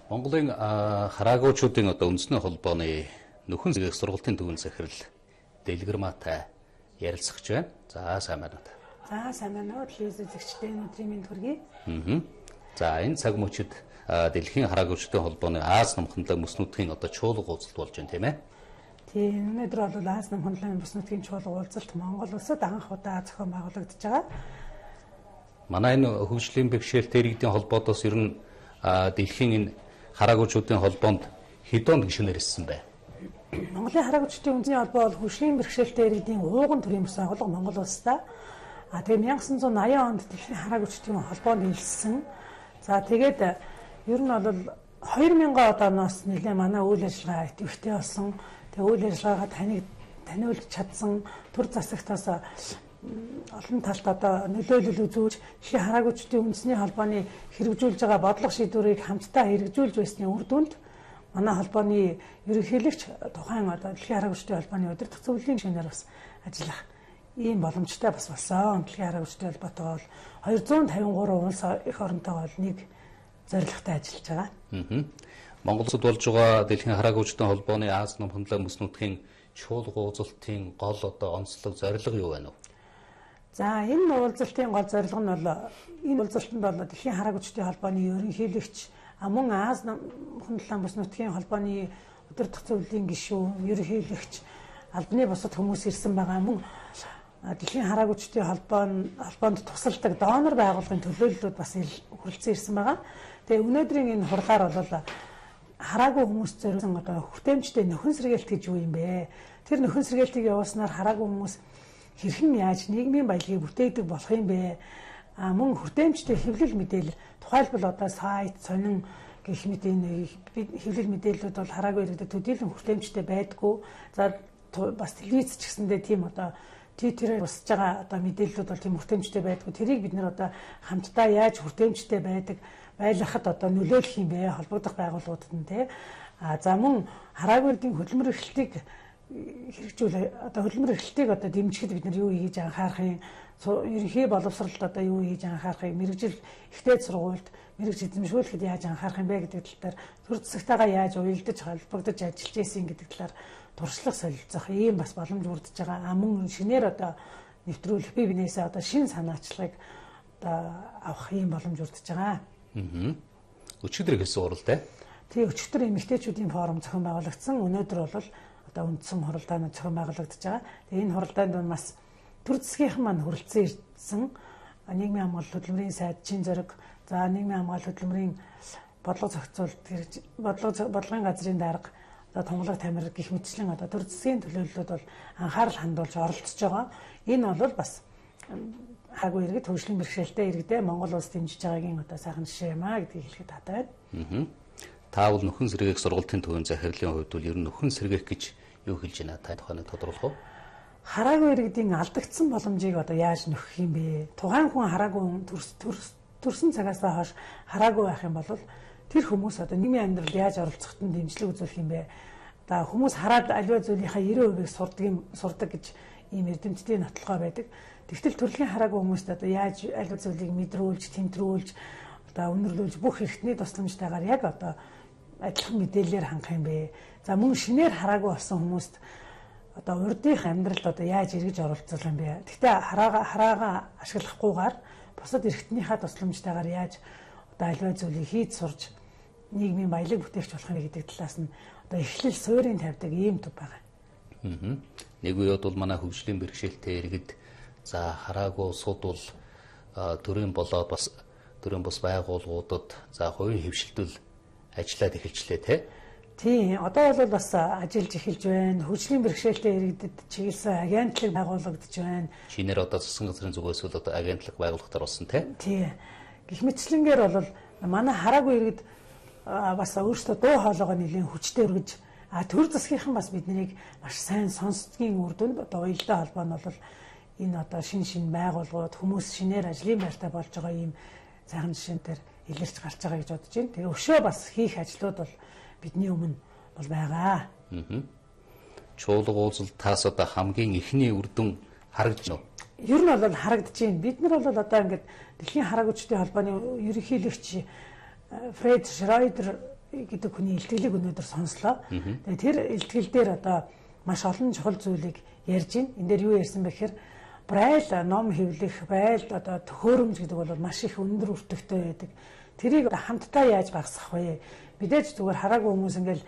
Монголын хараагуучуудын одоо үндэсний холбооны нөхөн зэрэг сургалтын төвийн захирал Дэлгэрмаатай ярилцах байна. За сайн байна уу? За сайн байна уу? Телевиз үзэгчдээ өнөөдрийн мэнд хүргэе. За энэ цаг мөчид дэлхийн хараагуучдын холбооны Аз намханлаг бүс нутгийн одоо чуулга уулзалт болж байна тийм ээ. Тийм өнөөдөр бол Аз намханлагын бүс нутгийн чуулга уулзалт Монгол улсад анх удаа зохион байгуулагдаж байгаа. Манай энэ хөгжлийн бэрхшээлтэй иргэдийн холбоодоос ер нь дэлхийн энэ хараагуучдын холбоонд хэдэн гишүүнээр ирсэн бэ? Монголын хараагуучдын үндэсний холбоо бол хөгжлийн бэрхшээлтэй иргэдийн ууган төрийн бүс байгууллага Монгол улстай. Тэгээ 1980 онд дэлхийн хараагуучдын холбоонд нийлсэн. За тэгээд ер нь бол 2000 оноос нэлээ манай үйл ажиллагаа идэвхтэй болсон. Тэгээ үйл ажиллагаагаа таниулж чадсан төр засагтаас олон талт одоо нөлөөлөл үзүүлж дэлхийн хараагуучдын үндэсний холбооны хэрэгжүүлж байгаа бодлого шийдвэрийг хамтдаа хэрэгжүүлж байсны үр дүнд манай холбооны ерөнхийлөгч тухайн одоо дэлхийн хараагуучдын холбооны удирдах зөвлөлийн гишүүнээр бас ажиллах ийм боломжтой бас болсон. Дэлхийн хараагуучдын холбоотой бол 253 улс их оронтойгоо нэг зорилготой ажиллаж байгаа. Монгол улсад болж байгаа дэлхийн хараагуучдын холбооны Аз намханлаг бүс нутгийн чуулга уулзалтын гол одоо онцлог зорилго юу байна вэ? За энэ уулзалтын гол зорилго нь бол энэ уулзалтанд бол дэлхийн хараагуучдын холбооны ерөнхийлөгч мөн Аз намханлаг бүс нутгийн холбооны удирдах зөвлөлийн гишүүн, ерөнхийлөгч, албаны бусад хүмүүс ирсэн байгаа. Мөн дэлхийн хараагуучдын холбоонд тусалдаг донор байгууллагын төлөөллүүд бас хүрэлцэн ирсэн байгаа. Тэгээ өнөөдрийн энэ хурлаар бол хараагүй хүмүүс зориулсан одоо хүртээмжтэй нөхөн сэргээлт гэж юу юм бэ? Тэр нөхөн сэргээлтийг явуулснаар хараагүй хүмүүс хэрхэн яаж нийгмийн баялагийг бүтээдэг болох юм бэ? Мөн хүртээмжтэй хэвлэл мэдээлэл тухайлбал одоо сайт, сонин гэх мэт энэ хэвлэл мэдээллүүд бол хараагүй иргэдэд төдийлөн хүртээмжтэй байдгүй. За бас телевиз ч гэсэндээ тийм одоо Твиттерээр бусж байгаа одоо мэдээллүүд бол тийм хүртээмжтэй байдгүй. Тэрийг бид нэр одоо хамтдаа яаж хүртээмжтэй байлгахад одоо нөлөөлөх юм бэ? Холбогдох байгууллагуудад нь тий. За мөн хараагүйдын хөдөлмөр эрхлэлтийг хэрэгжүүл одоо хөдөлмөр эрхлэлтийг одоо дэмжихэд бид нар юу хийж анхаарах юм? Ерөнхий боловсролд одоо юу хийж анхаарахыг, мэрэгжил ихтэй сургуульд мэрэгж эзэмшүүлэхэд яаж анхаарах юм бэ гэдэг талаар төр засагтайгаа яаж уялдаж холбогдож ажиллаж ийсэн гэдэг талаар туршлага солилцох ийм бас боломж бүрдэж байгаа. Мөн шинээр одоо нэвтрүүлэх бие биенээсээ одоо шин санаачлагыг одоо авах ийм боломж бүрдэж байгаа. Өчигдөр гэсэн уралдай. Тийм өчигдөр эмэгтэйчүүдийн форум зохион байгуулагдсан. Өнөөдөр бол одоо үндсэн хуралдаанууд зохион байгуулагдаж байгаа. Тэгээ энэ хуралдаанд бас төр засгийнхан маань хүрэлцэн ирсэн. Нийгмийн хамгаалалт хөдөлмөрийн сайд Чин зориг, за нийгмийн хамгаалалт хөдөлмөрийн бодлого зохицуулалт бодлогын газрын дарга, одоо тунгалаг тамир гэх мэтчлэн одоо төр засгийн төлөөллүүд бол анхаарал хандуулж оролцож байгаа. Энэ бол бас хараагүй иргэд хөгжлийн бэрхшээлтэй иргэдээ Монгол улс дэмжиж байгаагийн одоо сайхан жишээ юм аа гэдгийг хэлэхэд хатаа байна. Таавал нөхөн сэргээх сургалтын төвийн захирлын хувьд бол ер нь нөхөн сэргээх гэж юу хэлж байна? Та тухайг тодорхойлох уу? Хараагүй иргэдийн алдагдсан боломжийг одоо яаж нөхөх юм бэ? Тухайн хүн хараагүй төрсөн цагаас хойш хараагүй байх юм бол тэр хүмүүс одоо нийгмийн амьдралд яаж оролцоход нь дэмжлэг үзүүлэх юм бэ? Одоо хүмүүс хараад аливаа зүйлийнхаа 90%-ийг сурдаг гэж ийм эрдэмтдийн нотлохоо байдаг. Тэгтэл төрлийн хараагүй хүмүүст одоо яаж аливаа зүйлийг мэдрүүлж, тэмдрүүлж, одоо үнэрлүүлж бүх эрхтний тусламжтайгаар яг одоо адилхан мэдээлэлээр хангах юм бэ? За мөн шинээр хараагүй болсон хүмүүст одоо урдынх амьдралд одоо яаж эргэж оролцох юм бэ? Гэхдээ хараагаа ашиглахгүйгээр бусад эрхтнийхээ тусламжтайгаар яаж одоо аливаа зүйлийг хийж сурж нийгмийн баялаг бүтээгч болох юм гэдэг талаас нь одоо эхлэл суурийг тавьдаг ийм төв байгаа. Нэг үед бол манай хөгжлийн бэрхшээлтэй иргэд за хараагүй улсууд бол төрийн болоод бас төрийн бус байгууллагуудад за хувийн хөвшилтөл ажиллаад эхэлчлээ тий. Тийм одоо бол бас ажиллаж эхэлж байна. Хөгжлийн бэрхшээлтэй иргэдэд чиглэсэн агентлаг байгуулагдаж байна. Шинээр одоо засгийн газрын зүгээс бол одоо агентлаг байгуулагдаар болсон тий. Тийм. Гэх мэтчлэнгээр бол манай хараагүй иргэд бас өөрсдөө дуу хоолойгоо нэлийн хүчтэй өргөж төр засгийнхан бас биднийг маш сайн сонсдгийн үр дүнд одоо уялдаа холбоо нь бол энэ одоо шин байгууллагууд хүмүүс шинээр ажлын байртаа болж байгаа ийм сайхан жишээнээр илэрч гарч байгаа гэж бодож байна. Тэгээ өшөө бас хийх ажлууд бол бидний өмнө бол байгаа. Чуулга уулзалтаас одоо хамгийн ихний үр дүн харагдж байна уу? Ер нь бол харагдаж байна. Бид нар бол одоо ингээд дэлхийн хараагуучдын холбооны ерөнхийлөгч Фред Шройдер гэдэг хүний илтгэлийг өнөөдөр сонслоо. Тэгээ тэр илтгэл дээр одоо маш олон чухал зүйлийг ярьж байна. Энд дээр юу ярьсан бэ гэхээр Braille ном хэвлэх, Braille одоо төхөөрөмж гэдэг бол маш их өндөр өртөгтэй байдаг. Тэрийг хамтдаа яаж багасгах вэ? Мэдээж зүгээр хараагүй хүмүүс ингээл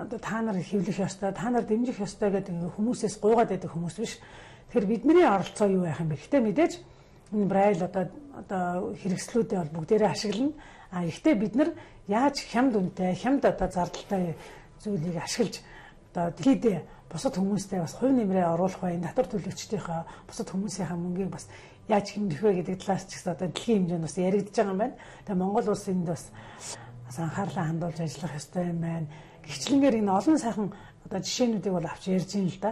одоо та нар хэвлэх ёстой, та нар дэмжих ёстой гэдэг хүмүүсээс гуйгаад байдаг хүмүүс биш. Тэгэхээр бидний оролцоо юу байх юм бэ? Гэтэ мэдээж энэ Braille одоо хэрэгслүүдээ бол бүгдээрээ ашиглана. А ихтэй бид нар яаж хямд үнэтэй, хямд одоо зардалтай зүйлийг ашиглаж одоо дэлхийд бусад хүмүүстэй бас хувь нэмрээ оруулах бай, татвар төлөгчдийнхээ бусад хүмүүсийнхээ мөнгийг бас яаж хэмжих вэ гэдэг талаас ч гэсэн одоо дэлхийн хэмжээнд бас яригдж байгаа юм байна. Тэгээ Монгол улс энд бас анхаарлаа хандуулж ажиллах ёстой юм байна. Гэрчлэнгээр энэ олон сайхан одоо жишээнүүдийг бол авч ярьж байна л да.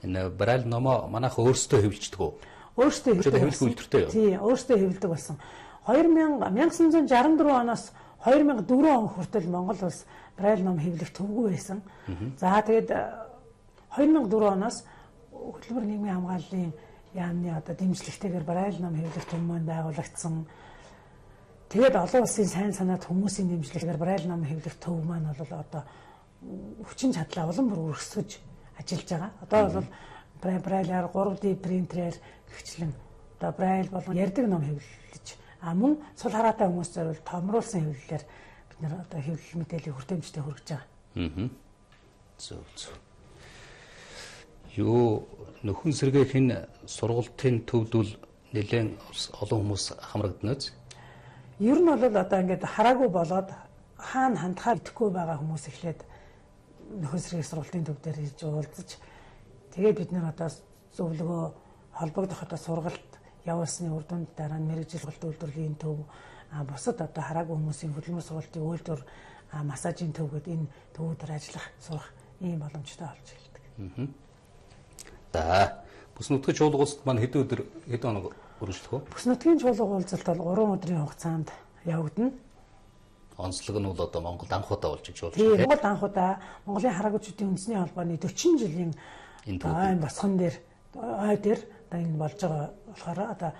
Энэ Braille номоо манайх өөрсдөө хэвлждэг үү? Өөрсдөө хэвлэх үйлдвэртэй юу? Тий, өөрсдөө хэвлдэг болсон. 1964 оноос 2004 он хүртэл Монгол улс Braille ном хэвлэх төвгүй байсан. За тэгээд 2004 оноос хөтөлбөр нийгмийн хамгааллын яамны одоо дэмжлэгтэйгээр Braille ном хэвлэх төв маань байгуулагдсан. Тэгээд олон улсын сайн санаад хүмүүсийн дэмжлэгтэйгээр Braille ном хэвлэх төв маань бол одоо хүчин чадлаа улам бүр өргөсгөж ажиллаж байгаа. Одоо бол Braille-аар 3D принтерээр хвчлэн одоо Braille болон ярьдаг ном хэвлэж мөн сул хараатай хүмүүс зориул томруулсан хэвлэлээр бид нар одоо хэвлэл мэдээллийг хүртээмжтэй хүргэж байгаа. Зөв. Юу нөхөн сэргээхийн сургалтын төвд бол нэлээд олон хүмүүс хамрагдана үз? Ер нь бол одоо ингээд хараагүй болоод хаана хандхаар идэхгүй байгаа хүмүүс эхлээд нөхөн сэргээх сургалтын төв дээр ирж уулзаж тэгээд бид нар одоо зөвлөгөө холбогдох одоо сургалт явуулсны үр дүнд дараа нь мэрэгжил сургалт үйлдвэрлэлийн төв бусад одоо хараагүй хүмүүсийн хөдөлмөр сургалтын үйлдвэр массажийн төв гэдэг энэ төвүүдээр ажиллах сурах ийм боломжтой болж эхэлдэг. За бүс нутгийн чуулга улсад маань хэдэн хоног үргэлжлэх вэ? Бүс нутгийн чуулга уулзалт бол 3 өдрийн хугацаанд явагдана. Онцлог нь бол одоо Монголд анхудаа болж иж байна. Тийм, Монголд анхудаа Монголын хараагуйчдын үндэсний холбооны 40 жилийн энэ босгон дээр энэ болж байгаа болохоор одоо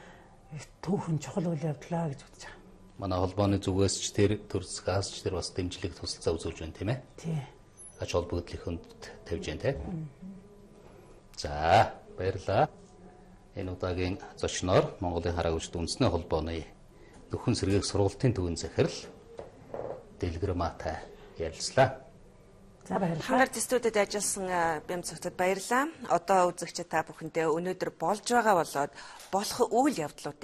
түүхэн чухал үйл явдлаа гэж бодож байгаа. Манай холбооны зүгээс ч тэр төрс газ ч тэр бас дэмжлэг тусалцаа үзүүлж байна тийм ээ? Тийм. Ач холбогдлын хүнд тавьж байна тийм. За баярлалаа. Энэ удаагийн зочноор Монголын хараагуйчдын үндэсний холбооны нөхөн сэргээх сургалтын төвийн захирал Дэлгэрмаатай ярилцлаа. За баярлалаа. Хангаар төстүүдэд ажилласан бям цогцод баярлалаа. Одоо үзэгчид та бүхэндээ өнөөдөр болж байгаа болоод болох үйл явдлуудыг